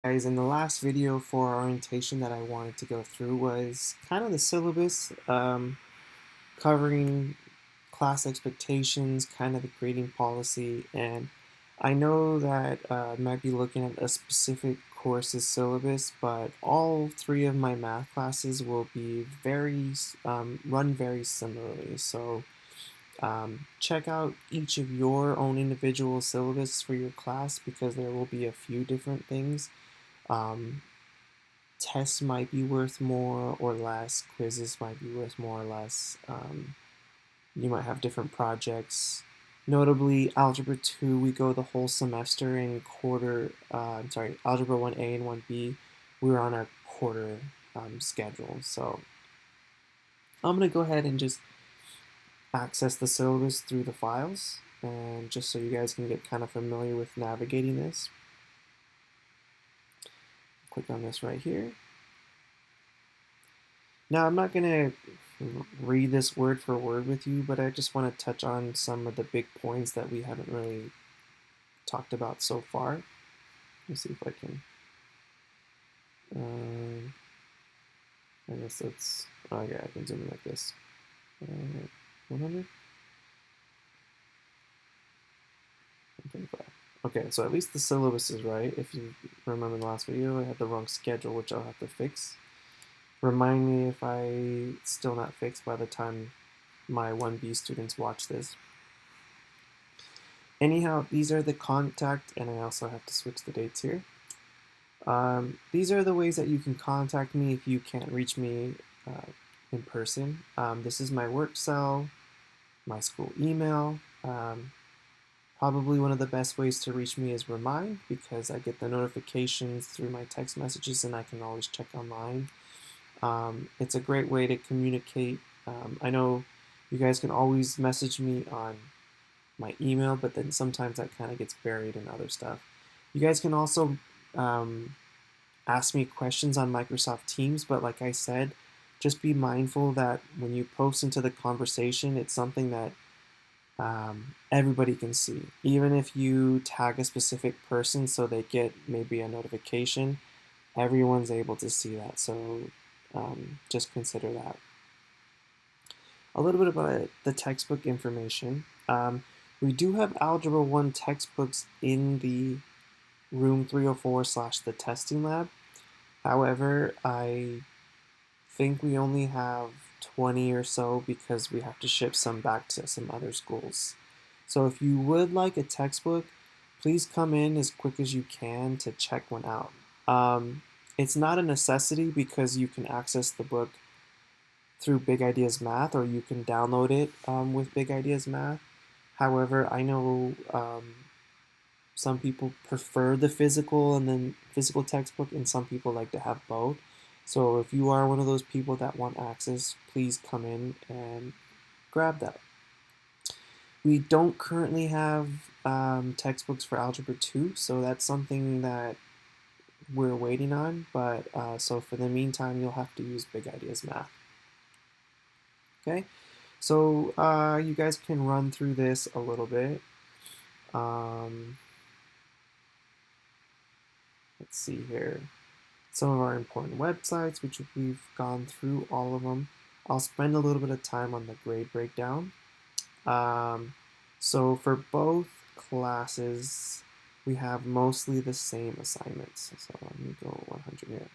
Guys, in the last video for orientation that I wanted to go through was kind of the syllabus, covering class expectations, kind of the grading policy, and I know that I might be looking at a specific course's syllabus, but all three of my math classes will be run very similarly. So check out each of your own individual syllabus for your class because there will be a few different things. Um, Tests might be worth more or less, quizzes might be worth more or less. You might have different projects. Notably, Algebra 2, we go the whole semester in Algebra 1A and 1B, we're on a quarter schedule. So I'm going to go ahead and just access the syllabus through the files, and just so you guys can get kind of familiar with navigating this. Click on this right here. Now, I'm not going to read this word for word with you, but I just want to touch on some of the big points that we haven't really talked about so far. Let me see if I can. I guess that's. Oh, yeah, I can zoom in like this. 100? 125. Okay, so at least the syllabus is right. If you remember the last video, I had the wrong schedule, which I'll have to fix. Remind me if I still not fixed by the time my 1B students watch this. Anyhow, these are the contact, and I also have to switch the dates here. These are the ways that you can contact me if you can't reach me in person. This is my work cell, my school email. Probably one of the best ways to reach me is Remind, because I get the notifications through my text messages and I can always check online. It's a great way to communicate. I know you guys can always message me on my email, but then sometimes that kind of gets buried in other stuff. You guys can also ask me questions on Microsoft Teams, but like I said, just be mindful that when you post into the conversation, it's something that everybody can see. Even if you tag a specific person so they get maybe a notification, everyone's able to see that. So just consider that. A little bit about the textbook information. We do have Algebra 1 textbooks in the room 304 / the testing lab. However, I think we only have 20 or so because we have to ship some back to some other schools. So if you would like a textbook, please come in as quick as you can to check one out. It's not a necessity because you can access the book through Big Ideas Math, or you can download it with Big Ideas Math. However, I know some people prefer the physical textbook, and some people like to have both. So if you are one of those people that want access, please come in and grab that. We don't currently have textbooks for Algebra 2, so that's something that we're waiting on. But so for the meantime, you'll have to use Big Ideas Math. Okay, so you guys can run through this a little bit. Let's see here. Some of our important websites, which we've gone through all of them. I'll spend a little bit of time on the grade breakdown. So for both classes, we have mostly the same assignments. So let me go 100 here.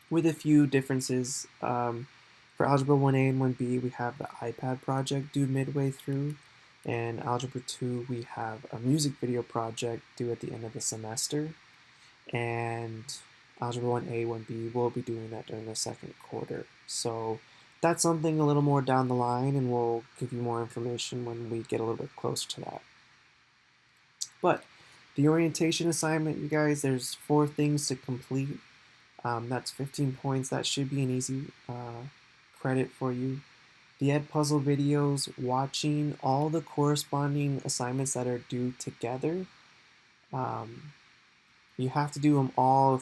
With a few differences. For Algebra 1A and 1B, we have the iPad project due midway through. And Algebra 2, we have a music video project due at the end of the semester. And Algebra 1A, 1B, we'll be doing that during the second quarter. So that's something a little more down the line, and we'll give you more information when we get a little bit closer to that. But the orientation assignment, you guys, there's 4 things to complete. That's 15 points. That should be an easy credit for you. The Edpuzzle videos, watching all the corresponding assignments that are due together. You have to do them all.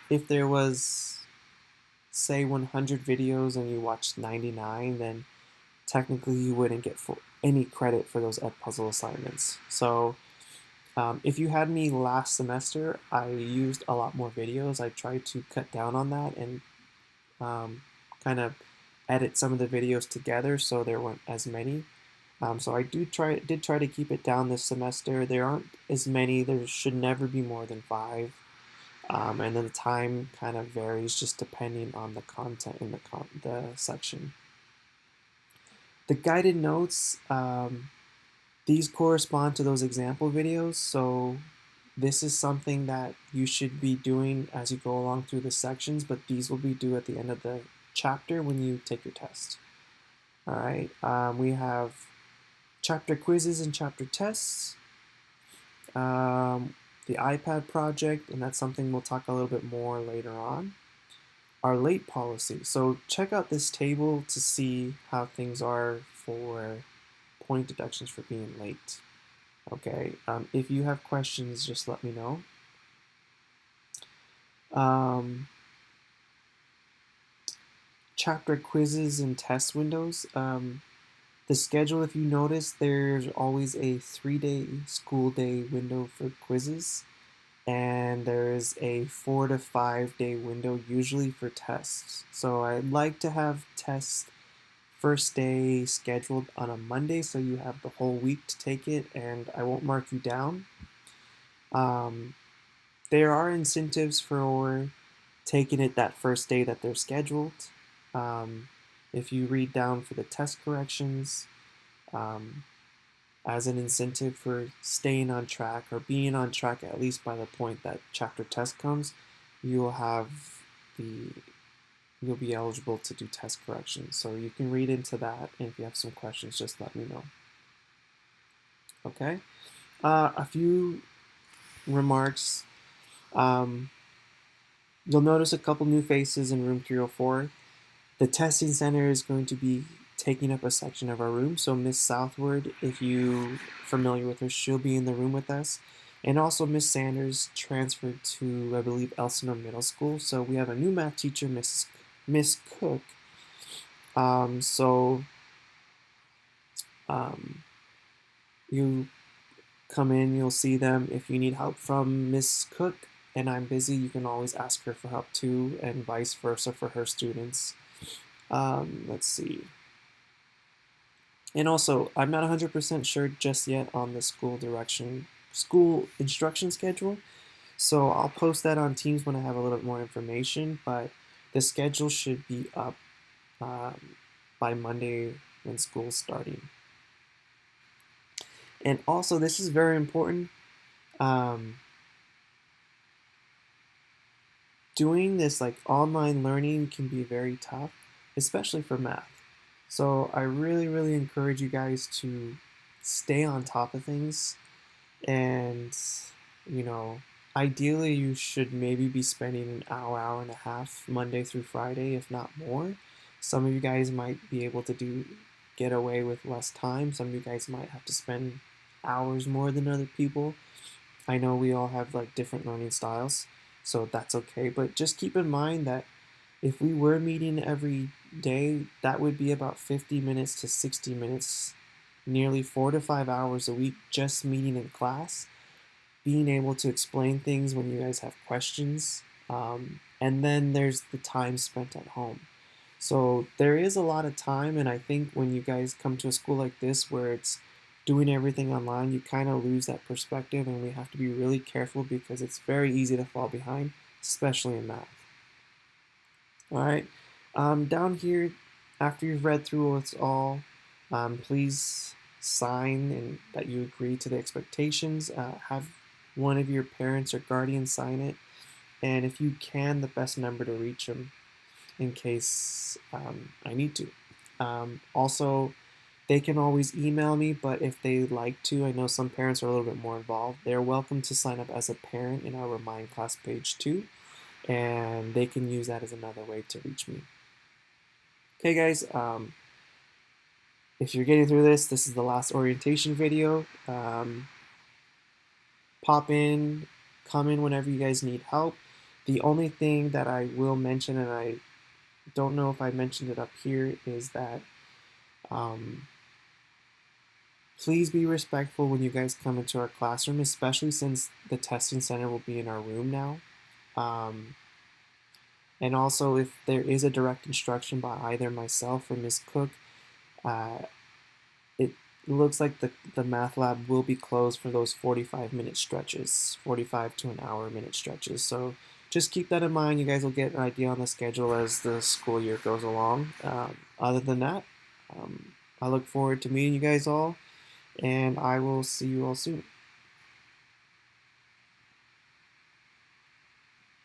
If there was, say, 100 videos and you watched 99, then technically you wouldn't get any credit for those Edpuzzle assignments. So If you had me last semester, I used a lot more videos. I tried to cut down on that and kind of edit some of the videos together so there weren't as many. So I did try to keep it down this semester. There aren't as many. There should never be more than 5. And then the time kind of varies just depending on the content in the section. The guided notes, these correspond to those example videos, so this is something that you should be doing as you go along through the sections, but these will be due at the end of the chapter when you take your test. All right, we have chapter quizzes and chapter tests, the iPad project, and that's something we'll talk a little bit more later on. Our late policy. So check out this table to see how things are for point deductions for being late. Okay, if you have questions, just let me know. Chapter quizzes and test windows. The schedule, if you notice, there's always a 3-day school day window for quizzes, and there's a 4 to 5 day window usually for tests. So I'd like to have tests first day scheduled on a Monday so you have the whole week to take it, and I won't mark you down. There are incentives for taking it that first day that they're scheduled. If you read down for the test corrections, as an incentive for staying on track or being on track at least by the point that chapter test comes, you'll be eligible to do test corrections. So you can read into that, and if you have some questions, just let me know. Okay, a few remarks. You'll notice a couple new faces in room 304. The testing center is going to be taking up a section of our room. So Miss Southward, if you're familiar with her, she'll be in the room with us. And also Miss Sanders transferred to, I believe, Elsinore Middle School. So we have a new math teacher, Miss Cook. You come in, you'll see them. If you need help from Miss Cook and I'm busy, you can always ask her for help too, and vice versa for her students. Let's see. And also, I'm not 100% sure just yet on the school instruction schedule. So I'll post that on Teams when I have a little bit more information, but the schedule should be up by Monday when school's starting. And also, this is very important. Doing this like online learning can be very tough, especially for math. So I really, really encourage you guys to stay on top of things, and ideally you should maybe be spending an hour and a half Monday through Friday, if not more. Some of you guys might be able to get away with less time. Some of you guys might have to spend hours more than other people. I know we all have like different learning styles, so that's okay. But just keep in mind that if we were meeting every day, that would be about 50 minutes to 60 minutes, nearly 4 to 5 hours a week just meeting in class, being able to explain things when you guys have questions, and then there's the time spent at home. So there is a lot of time, and I think when you guys come to a school like this where it's doing everything online, you kind of lose that perspective, and we have to be really careful because it's very easy to fall behind, especially in math. All right, down here, after you've read through what's all, please sign and that you agree to the expectations. Have one of your parents or guardians sign it, and if you can, the best number to reach them in case I need to. Also, they can always email me, but if they'd like to, I know some parents are a little bit more involved. They're welcome to sign up as a parent in our Remind class page too, and they can use that as another way to reach me. Okay, guys, if you're getting through this is the last orientation video. Pop in, come in whenever you guys need help. The only thing that I will mention, and I don't know if I mentioned it up here, is that Please be respectful when you guys come into our classroom, especially since the testing center will be in our room now. Um, and also, if there is a direct instruction by either myself or Ms. Cook, uh, it looks like the math lab will be closed for those 45-minute stretches, 45 to an hour minute stretches. So just keep that in mind. You guys will get an idea on the schedule as the school year goes along. Other than that, I look forward to meeting you guys all, and I will see you all soon.